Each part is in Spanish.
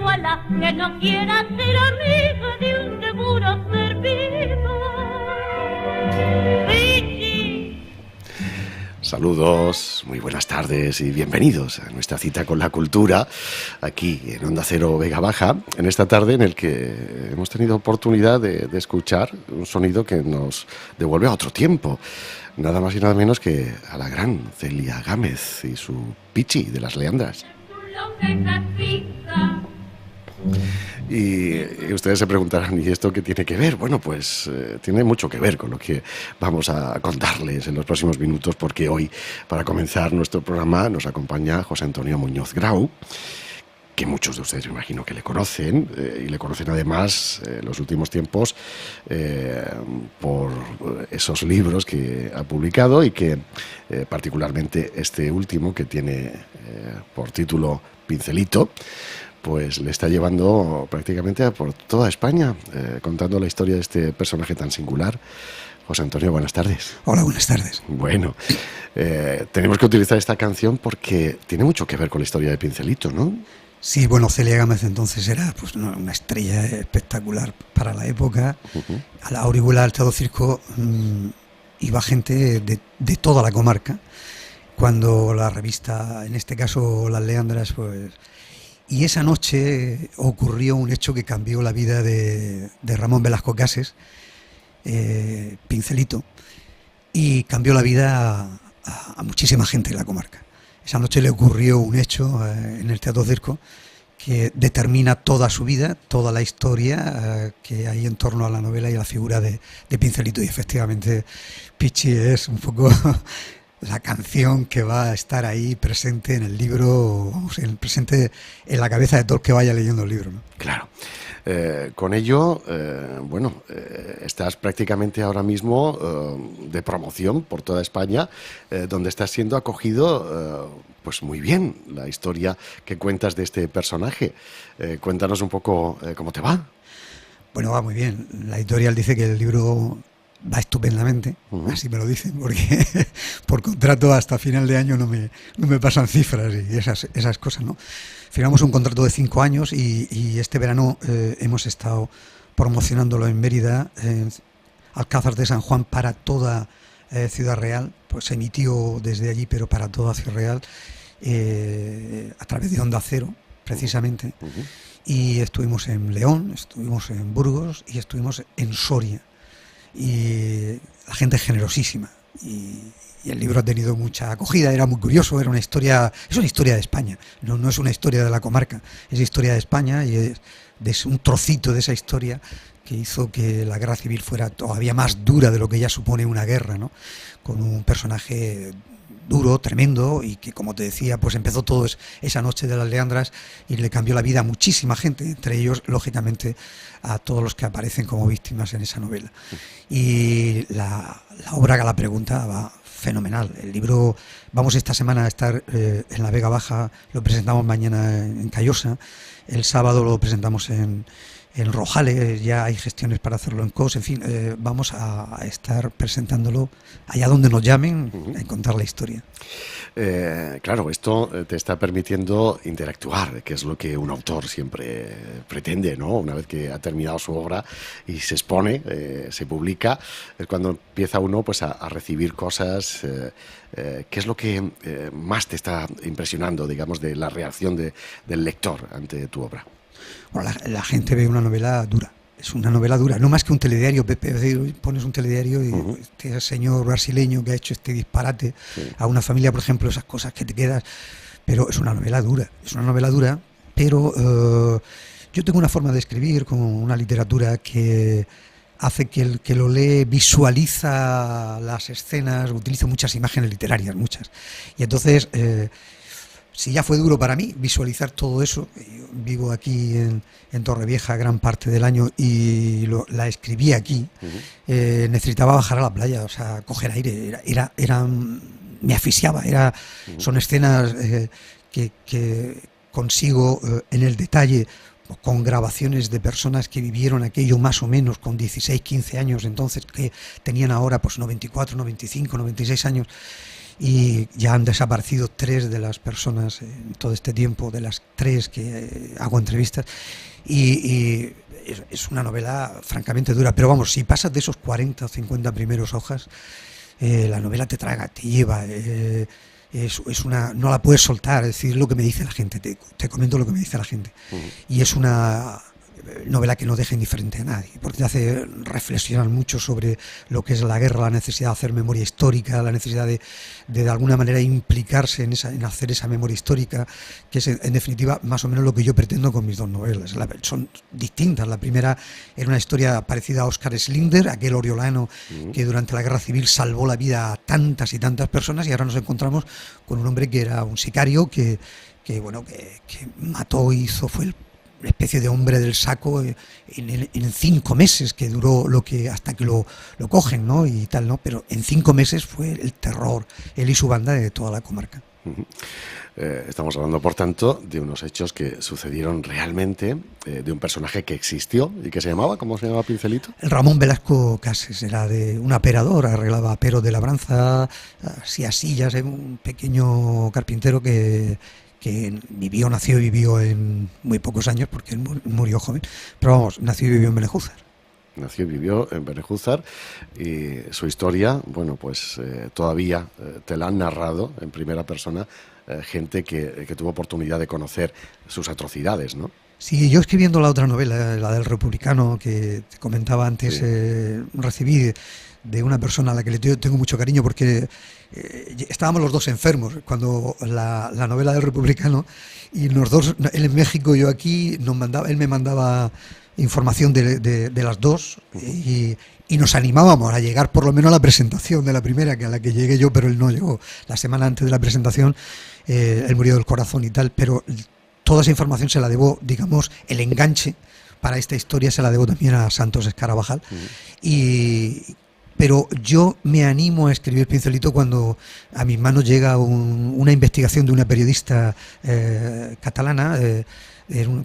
Ojalá que no quiera ser amiga de un seguro servido. Pichi. Saludos, muy buenas tardes y bienvenidos a nuestra cita con la cultura aquí en Onda Cero Vega Baja, en esta tarde en el que hemos tenido oportunidad de escuchar un sonido que nos devuelve a otro tiempo, nada más y nada menos que a la gran Celia Gámez y su Pichi de las Leandras. Y ustedes se preguntarán, ¿y esto qué tiene que ver? Bueno, pues tiene mucho que ver con lo que vamos a contarles en los próximos minutos, porque hoy, para comenzar nuestro programa, nos acompaña José Antonio Muñoz Grau, que muchos de ustedes me imagino que le conocen, y le conocen además en los últimos tiempos por esos libros que ha publicado y que particularmente este último, que tiene por título Pincelito, pues le está llevando prácticamente por toda España, contando la historia de este personaje tan singular. José Antonio, buenas tardes. Hola, buenas tardes. Bueno, tenemos que utilizar esta canción porque tiene mucho que ver con la historia de Pincelito, ¿no? Sí, bueno, Celia Gámez entonces era pues una estrella espectacular para la época. Uh-huh. A la Orihuela del Teatro Circo iba gente de toda la comarca, cuando la revista, en este caso Las Leandras, pues... Y esa noche ocurrió un hecho que cambió la vida de Ramón Velasco Cases, Pincelito, y cambió la vida a muchísima gente en la comarca. Esa noche le ocurrió un hecho en el Teatro Circo que determina toda su vida, toda la historia que hay en torno a la novela y a la figura de Pincelito. Y efectivamente Pichi es un poco... la canción que va a estar ahí presente en el libro, vamos, presente en la cabeza de todo el que vaya leyendo el libro, ¿no? Claro. Con ello, estás prácticamente ahora mismo de promoción por toda España, donde estás siendo acogido pues muy bien la historia que cuentas de este personaje. Cuéntanos un poco cómo te va. Bueno, va muy bien. La editorial dice que el libro va estupendamente, uh-huh. Así me lo dicen, porque por contrato hasta final de año no me pasan cifras y esas cosas, ¿no? Firmamos un contrato de 5 años y este verano hemos estado promocionándolo en Mérida, en Alcázar de San Juan, para toda Ciudad Real. Pues se emitió desde allí, pero para toda Ciudad Real, a través de Onda Cero, precisamente. Uh-huh. Y estuvimos en León, estuvimos en Burgos y estuvimos en Soria. Y la gente es generosísima y el libro ha tenido mucha acogida. Era muy curioso, es una historia de España, no es una historia de la comarca, es historia de España y es un trocito de esa historia que hizo que la guerra civil fuera todavía más dura de lo que ya supone una guerra, ¿no? Con un personaje duro, tremendo, y que, como te decía, pues empezó todo esa noche de las Leandras y le cambió la vida a muchísima gente, entre ellos, lógicamente, a todos los que aparecen como víctimas en esa novela. Y la obra, que la pregunta, va fenomenal. El libro, vamos esta semana a estar en la Vega Baja, lo presentamos mañana en Callosa, el sábado lo presentamos en Rojales, ya hay gestiones para hacerlo en COS, en fin, vamos a estar presentándolo allá donde nos llamen, uh-huh. A contar la historia. Claro, esto te está permitiendo interactuar, que es lo que un autor siempre pretende, ¿no? Una vez que ha terminado su obra y se expone, se publica, es cuando empieza uno pues a recibir cosas. ¿Qué es lo que más te está impresionando, digamos, de la reacción del lector ante tu obra? Bueno, la gente ve una novela dura, es una novela dura, no más que un telediario, Pepe. Es decir, pones un telediario y uh-huh. Este señor brasileño que ha hecho este disparate, sí, a una familia, por ejemplo, esas cosas que te quedas, pero es una novela dura, pero yo tengo una forma de escribir, como una literatura que hace que el que lo lee visualiza las escenas, utilizo muchas imágenes literarias, muchas, y entonces... si ya fue duro para mí visualizar todo eso, yo vivo aquí en Torrevieja gran parte del año y la escribí aquí, uh-huh. Necesitaba bajar a la playa, o sea, coger aire, me asfixiaba, son escenas que consigo en el detalle, con grabaciones de personas que vivieron aquello más o menos con 16, 15 años, entonces que tenían ahora pues 94, 95, 96 años. y ya han desaparecido 3 de las personas en todo este tiempo, de las 3 que hago entrevistas, y es una novela francamente dura, pero vamos, si pasas de esos 40 o 50 primeros hojas, la novela te traga, te lleva, no la puedes soltar, es decir, lo que me dice la gente, te comento lo que me dice la gente, y es una novela que no deja indiferente a nadie, porque te hace reflexionar mucho sobre lo que es la guerra, la necesidad de hacer memoria histórica, la necesidad de alguna manera implicarse en hacer esa memoria histórica, que es en definitiva más o menos lo que yo pretendo con mis 2 novelas. Son distintas. La primera era una historia parecida a Oskar Schindler, aquel oriolano que durante la guerra civil salvó la vida a tantas y tantas personas, y ahora nos encontramos con un hombre que era un sicario que mató, fue una especie de hombre del saco en 5 meses que duró hasta que lo cogen, ¿no? Y tal, ¿no? Pero en 5 meses fue el terror, él y su banda, de toda la comarca. Estamos hablando, por tanto, de unos hechos que sucedieron realmente, de un personaje que existió y que se llamaba, ¿cómo se llamaba, Pincelito? El Ramón Velasco Cases, era de un aperador, arreglaba aperos de labranza, hacía sillas, un pequeño carpintero que nació y vivió en muy pocos años, porque él murió joven, pero vamos, nació y vivió en Benejúzar. Nació y vivió en Benejúzar, y su historia, bueno, pues todavía te la han narrado en primera persona gente que tuvo oportunidad de conocer sus atrocidades, ¿no? Sí, yo escribiendo la otra novela, la del Republicano, que te comentaba antes, recibí de una persona a la que le tengo mucho cariño, porque estábamos los 2 enfermos cuando la novela del Republicano, y los 2, él en México, yo aquí, él me mandaba información de las 2, y nos animábamos a llegar por lo menos a la presentación de la primera, que a la que llegué yo, pero él no llegó. La semana antes de la presentación, él murió del corazón y tal, pero toda esa información se la debo, digamos, el enganche para esta historia se la debo también a Santos Escarabajal. Pero yo me animo a escribir Pincelito cuando a mis manos llega una investigación de una periodista catalana,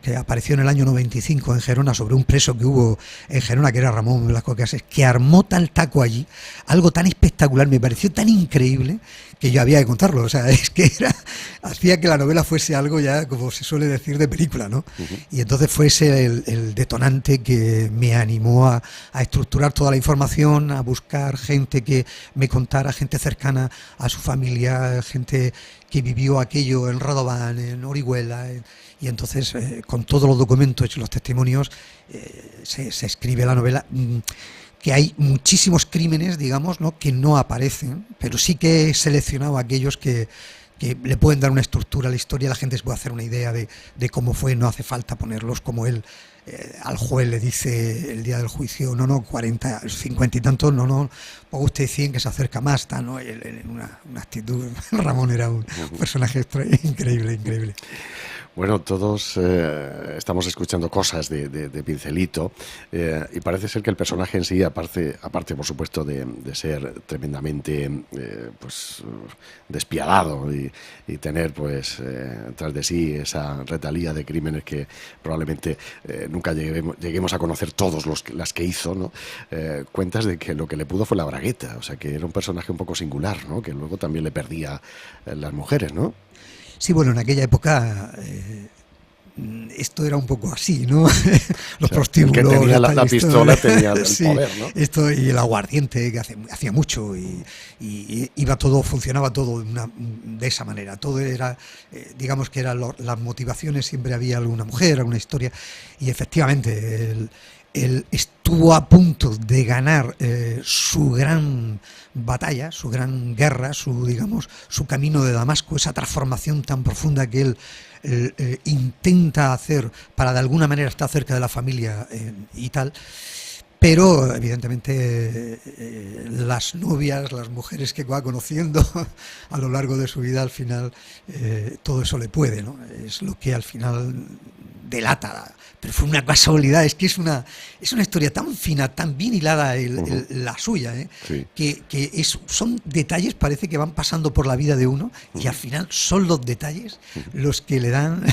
que apareció en el año 95 en Gerona, sobre un preso que hubo en Gerona, que era Ramón Velasco Cases, que armó tal taco allí, algo tan espectacular, me pareció tan increíble, que yo había que contarlo. O sea, es que hacía que la novela fuese algo ya, como se suele decir, de película, ¿no? Y entonces fue ese el detonante que me animó a estructurar toda la información, a buscar gente que me contara, gente cercana a su familia, gente que vivió aquello en Radovan, en Orihuela, y entonces con todos los documentos y los testimonios se escribe la novela, que hay muchísimos crímenes, digamos, ¿no?, que no aparecen, pero sí que he seleccionado aquellos que le pueden dar una estructura a la historia, la gente se puede hacer una idea de cómo fue, no hace falta ponerlos como él. Al juez le dice el día del juicio, no, 40, 50 y tantos, no, ponga usted 100 que se acerca más, está, ¿no? En una actitud, Ramón era un personaje increíble. Bueno, todos estamos escuchando cosas de Pincelito, y parece ser que el personaje en sí, aparte por supuesto de ser tremendamente despiadado y tener pues tras de sí esa retalía de crímenes que probablemente nunca lleguemos a conocer todos las que hizo, ¿no? Cuentas de que lo que le pudo fue la bragueta, o sea que era un personaje un poco singular, ¿no?, que luego también le perdía las mujeres, ¿no? Sí, bueno, en aquella época esto era un poco así, ¿no? Los prostíbulos. El que tenía la pistola tenía el poder, ¿no? Esto, y el aguardiente, que hacía mucho, y funcionaba todo de esa manera. Todo era, digamos que las motivaciones, siempre había alguna mujer, alguna historia, y efectivamente él estuvo a punto de ganar su gran batalla, su gran guerra, su camino de Damasco, esa transformación tan profunda que él intenta hacer para de alguna manera estar cerca de la familia y tal. Pero evidentemente las novias, las mujeres que va conociendo a lo largo de su vida, al final todo eso le puede, ¿no? Es lo que al final delata. Pero fue una casualidad, es que es una historia tan fina, tan bien hilada la suya, sí, que son detalles, parece que van pasando por la vida de uno, y al final son los detalles los que le dan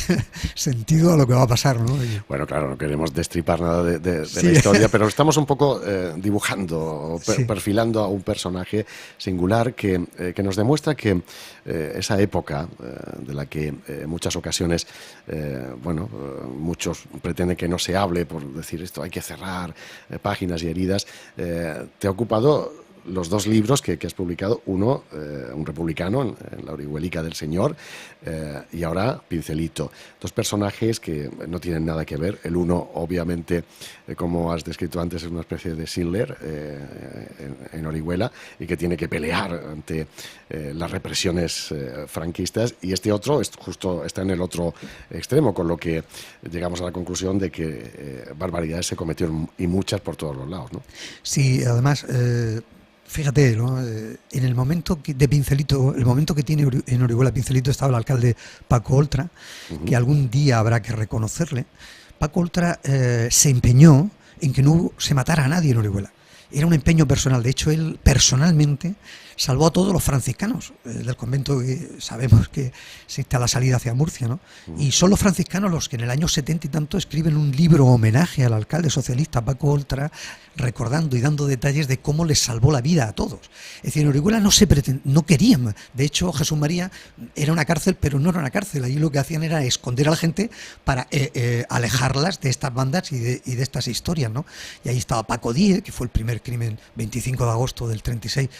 sentido a lo que va a pasar, ¿no? Bueno, claro, no queremos destripar nada de la historia, pero estamos un poco dibujando, Sí. perfilando a un personaje singular que nos demuestra que esa época de la que en muchas ocasiones, muchos pretenden que no se hable por decir esto, hay que cerrar páginas y heridas, te ha ocupado los dos libros que has publicado, uno, Un republicano, en la Orihuelica del Señor, y ahora Pincelito. Dos personajes que no tienen nada que ver. El uno, obviamente, como has descrito antes, es una especie de Schindler en Orihuela y que tiene que pelear ante las represiones franquistas, y este otro está en el otro extremo, con lo que llegamos a la conclusión de que barbaridades se cometieron, y muchas por todos los lados, ¿no? Sí, además, fíjate, ¿no? En el momento de Pincelito, el momento que tiene en Orihuela Pincelito, estaba el alcalde Paco Oltra, que algún día habrá que reconocerle. Paco Oltra se empeñó en que no se matara a nadie en Orihuela. Era un empeño personal. De hecho, él personalmente salvó a todos los franciscanos del convento, que sabemos que existe a la salida hacia Murcia, ¿no? Y son los franciscanos los que en el año 70 y tanto escriben un libro homenaje al alcalde socialista Paco Oltra, recordando y dando detalles de cómo les salvó la vida a todos. Es decir, en Orihuela no querían. De hecho, Jesús María era una cárcel, pero no era una cárcel. Allí lo que hacían era esconder a la gente para alejarlas de estas bandas y de estas historias, ¿no? Y ahí estaba Paco Díez, que fue el primer crimen, 25 de agosto del 36,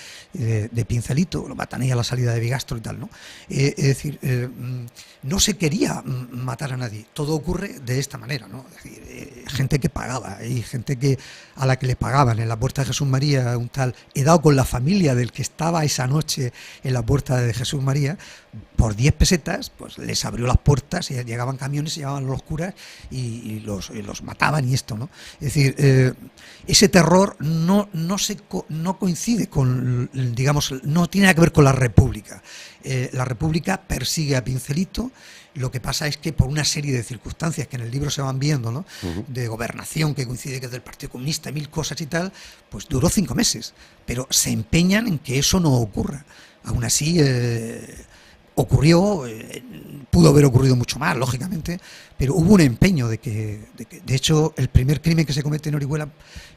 de Pincelito, lo matan ahí a la salida de Bigastro y tal, ¿no? Es decir, no se quería matar a nadie. Todo ocurre de esta manera, ¿no? Es decir, gente que pagaba, y gente a la que le pagaban. En la puerta de Jesús María, un tal Edao, con la familia del que estaba esa noche en la puerta de Jesús María, por 10 pesetas, pues les abrió las puertas y llegaban camiones, se llevaban los curas y los mataban, y esto, ¿no? Es decir, ese terror no coincide con, digamos, no tiene nada que ver con la República. La República persigue a Pincelito. Lo que pasa es que por una serie de circunstancias que en el libro se van viendo, ¿no? De gobernación, que coincide que es del Partido Comunista, 1000 cosas y tal, pues duró 5 meses. Pero se empeñan en que eso no ocurra. Aún así, ocurrió, pudo haber ocurrido mucho más, lógicamente, pero hubo un empeño de que de hecho, el primer crimen que se comete en Orihuela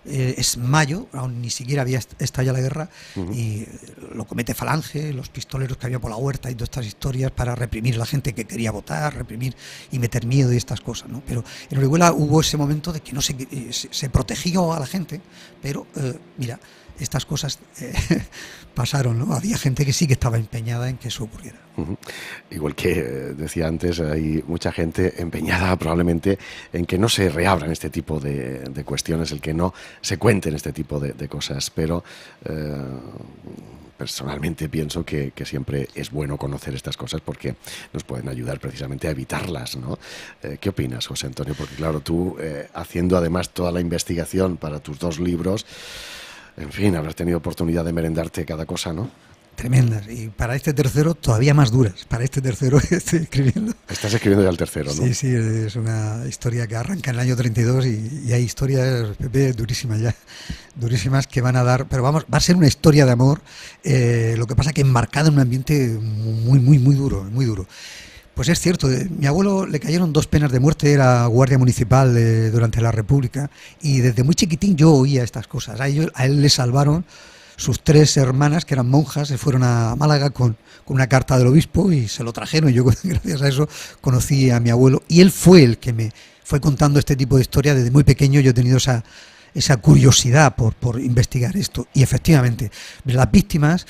es mayo, aún ni siquiera había estallado la guerra, y lo comete Falange, los pistoleros que había por la huerta y todas estas historias para reprimir a la gente que quería votar, reprimir y meter miedo y estas cosas, ¿no? Pero en Orihuela hubo ese momento de que no se protegió a la gente, pero mira, estas cosas pasaron, ¿no? Había gente que sí que estaba empeñada en que eso ocurriera. Igual que decía antes, hay mucha gente empeñada probablemente en que no se reabran este tipo de cuestiones, el que no se cuenten este tipo de cosas, pero personalmente pienso que siempre es bueno conocer estas cosas porque nos pueden ayudar precisamente a evitarlas, ¿no? ¿Qué opinas, José Antonio? Porque claro, tú haciendo además toda la investigación para tus dos libros, en fin, habrás tenido oportunidad de merendarte cada cosa, ¿no? Tremendas. Y para este tercero todavía más duras. Para este tercero estoy escribiendo. Estás escribiendo ya el tercero, ¿no? Sí, sí, es una historia que arranca en el año 32 y hay historias, Pepe, durísimas ya. Durísimas que van a dar... Pero vamos, va a ser una historia de amor, lo que pasa que enmarcada en un ambiente muy, muy, muy duro, muy duro. Pues es cierto, mi abuelo le cayeron 2 penas de muerte, era guardia municipal durante la República, y desde muy chiquitín yo oía estas cosas. A él le salvaron sus 3 hermanas, que eran monjas, se fueron a Málaga con una carta del obispo y se lo trajeron, y yo gracias a eso conocí a mi abuelo, y él fue el que me fue contando este tipo de historia. Desde muy pequeño yo he tenido esa curiosidad por investigar esto, y efectivamente las víctimas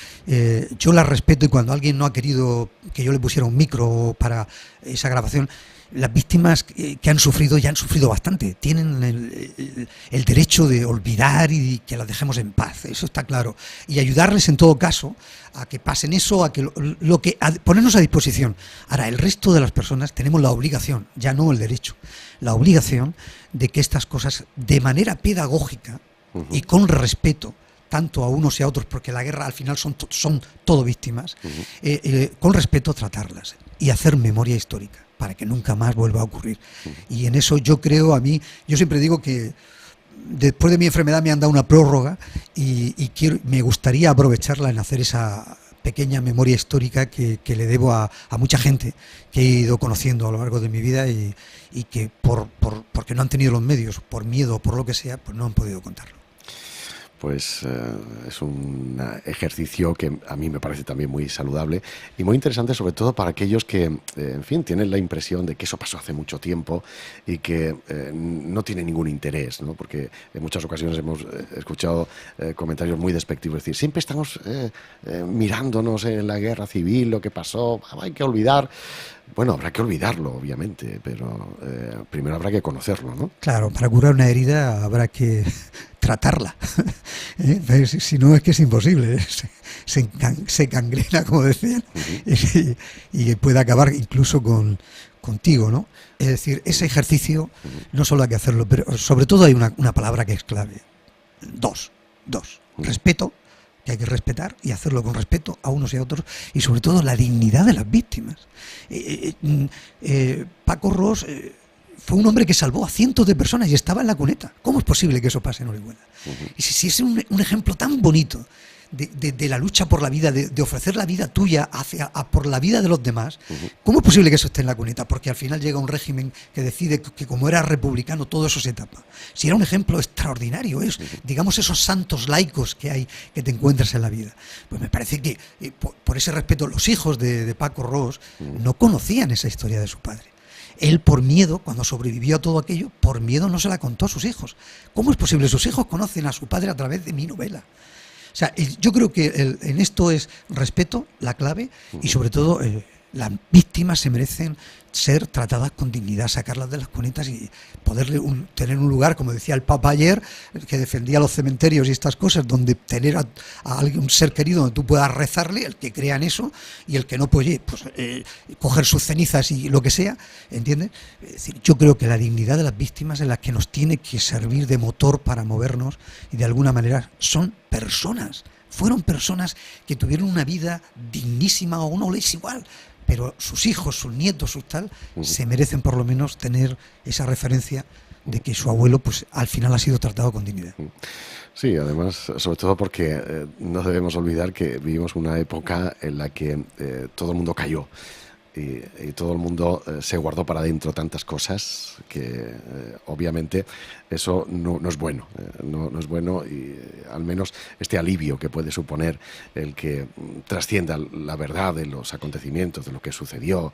yo las respeto, y cuando alguien no ha querido que yo le pusiera un micro para esa grabación, las víctimas que han sufrido ya han sufrido bastante, tienen el derecho de olvidar y que las dejemos en paz, eso está claro, y ayudarles en todo caso a que pasen eso, a que ponernos a disposición. Ahora, el resto de las personas tenemos la obligación, ya no el derecho, la obligación de que estas cosas de manera pedagógica y con respeto tanto a unos y a otros, porque la guerra al final son todo víctimas, con respeto tratarlas y hacer memoria histórica para que nunca más vuelva a ocurrir. Y en eso yo creo, yo siempre digo que después de mi enfermedad me han dado una prórroga y me gustaría aprovecharla en hacer esa pequeña memoria histórica que le debo a mucha gente que he ido conociendo a lo largo de mi vida y que porque no han tenido los medios, por miedo o por lo que sea, pues no han podido contarlo. pues es un ejercicio que a mí me parece también muy saludable y muy interesante, sobre todo para aquellos que, en fin, tienen la impresión de que eso pasó hace mucho tiempo y que no tiene ningún interés, ¿no? Porque en muchas ocasiones hemos escuchado comentarios muy despectivos, es decir, siempre estamos mirándonos en la guerra civil, lo que pasó, hay que olvidar. Bueno, habrá que olvidarlo, obviamente, pero primero habrá que conocerlo, ¿no? Claro, para curar una herida habrá que tratarla. Si no, es que es imposible. Se cangrena, como decían, y puede acabar incluso contigo, ¿no? Es decir, ese ejercicio no solo hay que hacerlo, pero sobre todo hay una palabra que es clave. Dos. Respeto, que hay que respetar y hacerlo con respeto a unos y a otros, y sobre todo la dignidad de las víctimas. Paco Ros fue un hombre que salvó a cientos de personas y estaba en la cuneta. ¿Cómo es posible que eso pase en Orihuela? Y si es un ejemplo tan bonito de la lucha por la vida, de ofrecer la vida tuya por la vida de los demás, ¿cómo es posible que eso esté en la cuneta? Porque al final llega un régimen que decide que como era republicano todo eso se tapa. Si era un ejemplo extraordinario, digamos esos santos laicos que hay, que te encuentras en la vida. Pues me parece que por ese respeto, los hijos de Paco Ros no conocían esa historia de su padre. Él, por miedo, cuando sobrevivió a todo aquello, por miedo no se la contó a sus hijos. ¿Cómo es posible? Sus hijos conocen a su padre a través de mi novela. O sea, yo creo que en esto es respeto, la clave, y sobre todo las víctimas se merecen ser tratadas con dignidad, sacarlas de las cunetas y poder tener un lugar, como decía el Papa ayer, que defendía los cementerios y estas cosas, donde tener a alguien, un ser querido, donde tú puedas rezarle, el que crea en eso, y el que no, pues coger sus cenizas y lo que sea, ¿entiendes? Es decir, yo creo que la dignidad de las víctimas es la que nos tiene que servir de motor para movernos, y de alguna manera son personas. Fueron personas que tuvieron una vida dignísima, o no les igual, pero sus hijos, sus nietos, sus tal, se merecen por lo menos tener esa referencia de que su abuelo pues al final ha sido tratado con dignidad. Sí, además, sobre todo porque no debemos olvidar que vivimos una época en la que todo el mundo cayó. Y todo el mundo se guardó para adentro tantas cosas que obviamente eso no es bueno, no es bueno, y al menos este alivio que puede suponer el que trascienda la verdad de los acontecimientos, de lo que sucedió,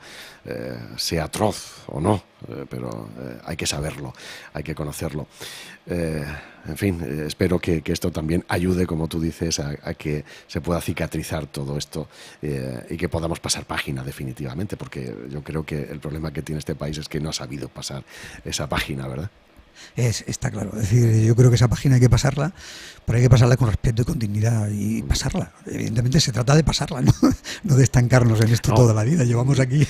sea atroz o no, pero hay que saberlo, hay que conocerlo. En fin, espero que esto también ayude, como tú dices, a que se pueda cicatrizar todo esto y que podamos pasar página definitivamente, porque yo creo que el problema que tiene este país es que no ha sabido pasar esa página, ¿verdad? Está claro, es decir, yo creo que esa página hay que pasarla, pero hay que pasarla con respeto y con dignidad, y pasarla. Evidentemente se trata de pasarla, no de estancarnos en esto toda la vida. Llevamos aquí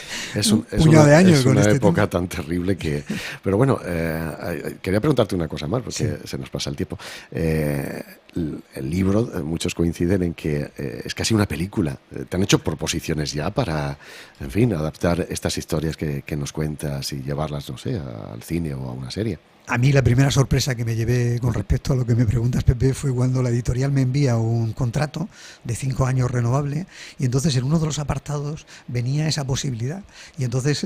un puñado de años con este época tema tan terrible que... Pero bueno, quería preguntarte una cosa más, porque se nos pasa el tiempo. El libro, muchos coinciden en que es casi una película. ¿Te han hecho proposiciones ya para, en fin, adaptar estas historias que nos cuentas y llevarlas, no sé, al cine o a una serie? A mí la primera sorpresa que me llevé con respecto a lo que me preguntas, Pepe, fue cuando la editorial me envía un contrato de 5 años renovable, y entonces en uno de los apartados venía esa posibilidad, y entonces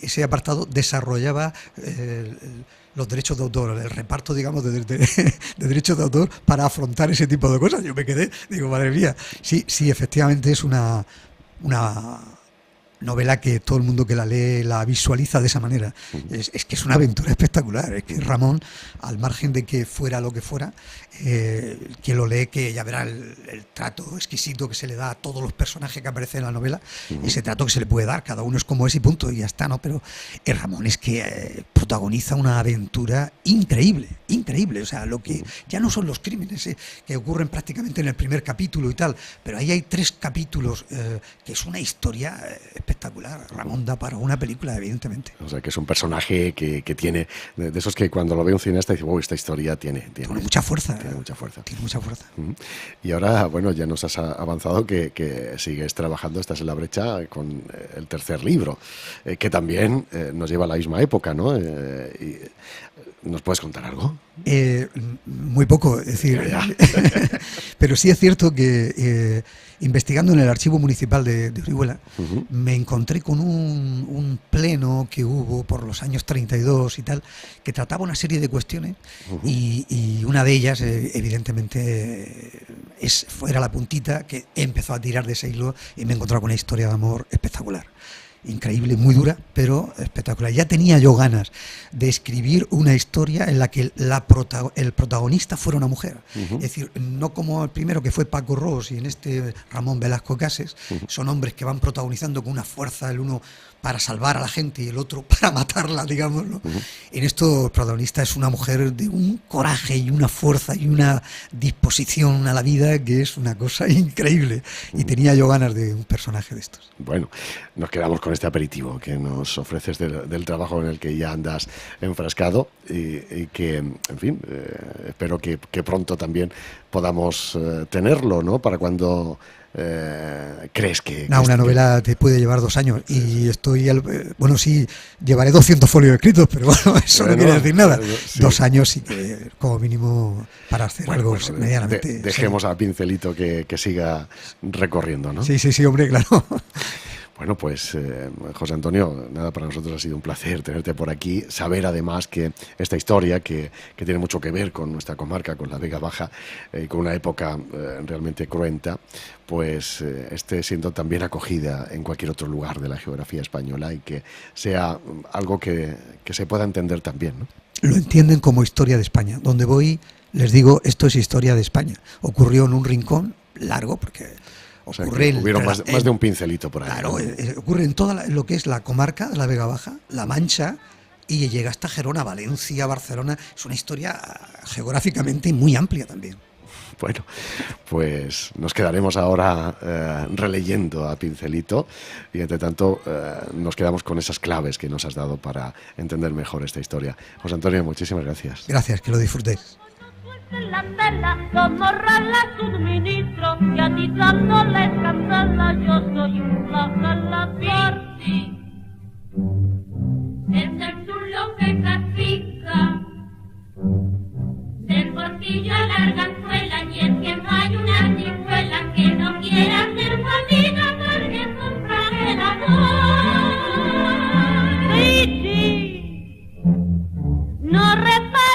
ese apartado desarrollaba los derechos de autor, el reparto, digamos, de derechos de autor para afrontar ese tipo de cosas. Yo me quedé, digo, madre mía, sí, efectivamente es una novela que todo el mundo que la lee la visualiza de esa manera. Es que es una aventura espectacular. Es que Ramón, al margen de que fuera lo que fuera, quien lo lee, que ya verá el trato exquisito que se le da a todos los personajes que aparecen en la novela, ese trato que se le puede dar, cada uno es como es y punto, y ya está, ¿no? Pero Ramón es que protagoniza una aventura increíble, o sea, lo que ya no son los crímenes que ocurren prácticamente en el primer capítulo y tal, pero ahí hay 3 capítulos que es una historia espectacular. Ramón da para una película, evidentemente. O sea, que es un personaje que tiene, de esos que cuando lo ve un cineasta dice, esta historia tiene mucha fuerza. Tiene mucha fuerza. Tiene mucha fuerza. Y ahora, bueno, ya nos has avanzado que sigues trabajando, estás en la brecha con el tercer libro, que también nos lleva a la misma época, ¿no? Y ¿Nos puedes contar algo? Muy poco, es decir, pero sí es cierto que investigando en el archivo municipal de Orihuela, me encontré con un pleno que hubo por los años 32 y tal, que trataba una serie de cuestiones y una de ellas, evidentemente, era la puntita que empezó a tirar de ese hilo y me he encontrado con una historia de amor espectacular. Increíble, muy dura, pero espectacular. Ya tenía yo ganas de escribir una historia en la que el protagonista fuera una mujer. Es decir, no como el primero, que fue Paco Ros, y en este Ramón Velasco Cases, son hombres que van protagonizando con una fuerza, el uno para salvar a la gente y el otro para matarla, digamos, ¿no? En esto el protagonista es una mujer de un coraje y una fuerza y una disposición a la vida que es una cosa increíble, y tenía yo ganas de un personaje de estos. Bueno, nos quedamos con este aperitivo que nos ofreces del trabajo en el que ya andas enfrascado y que, en fin, espero que pronto también podamos tenerlo, ¿no? Para cuando crees que... Una novela te puede llevar 2 años y estoy... Bueno, sí, llevaré 200 folios escritos, pero bueno, eso no quiere decir nada. Sí. 2 años sí que, como mínimo, para hacer algo medianamente... Dejemos a Pincelito que siga recorriendo, ¿no? Sí, hombre, claro. Bueno, pues José Antonio, nada, para nosotros ha sido un placer tenerte por aquí, saber además que esta historia que tiene mucho que ver con nuestra comarca, con la Vega Baja, con una época realmente cruenta, pues esté siendo también acogida en cualquier otro lugar de la geografía española y que sea algo que se pueda entender también, ¿no? Lo entienden como historia de España. Donde voy les digo, esto es historia de España. Ocurrió en un rincón largo, porque... O sea, hubieron más de un pincelito por ahí. Claro, ¿no? Ocurre en toda lo que es la comarca de la Vega Baja, La Mancha, y llega hasta Gerona, Valencia, Barcelona. Es una historia geográficamente muy amplia también. Bueno, pues nos quedaremos ahora releyendo a Pincelito y entre tanto nos quedamos con esas claves que nos has dado para entender mejor esta historia. José Antonio, muchísimas gracias. Gracias, que lo disfrutéis. En la tela, dos morras las suministro y atizándoles candela, yo soy un flagelator. Es el zulo que castiga, del bolsillo a la arganzuela, y es que no hay una niñuela que no quiera ser su amiga porque es un flagelador. Sí, no repara.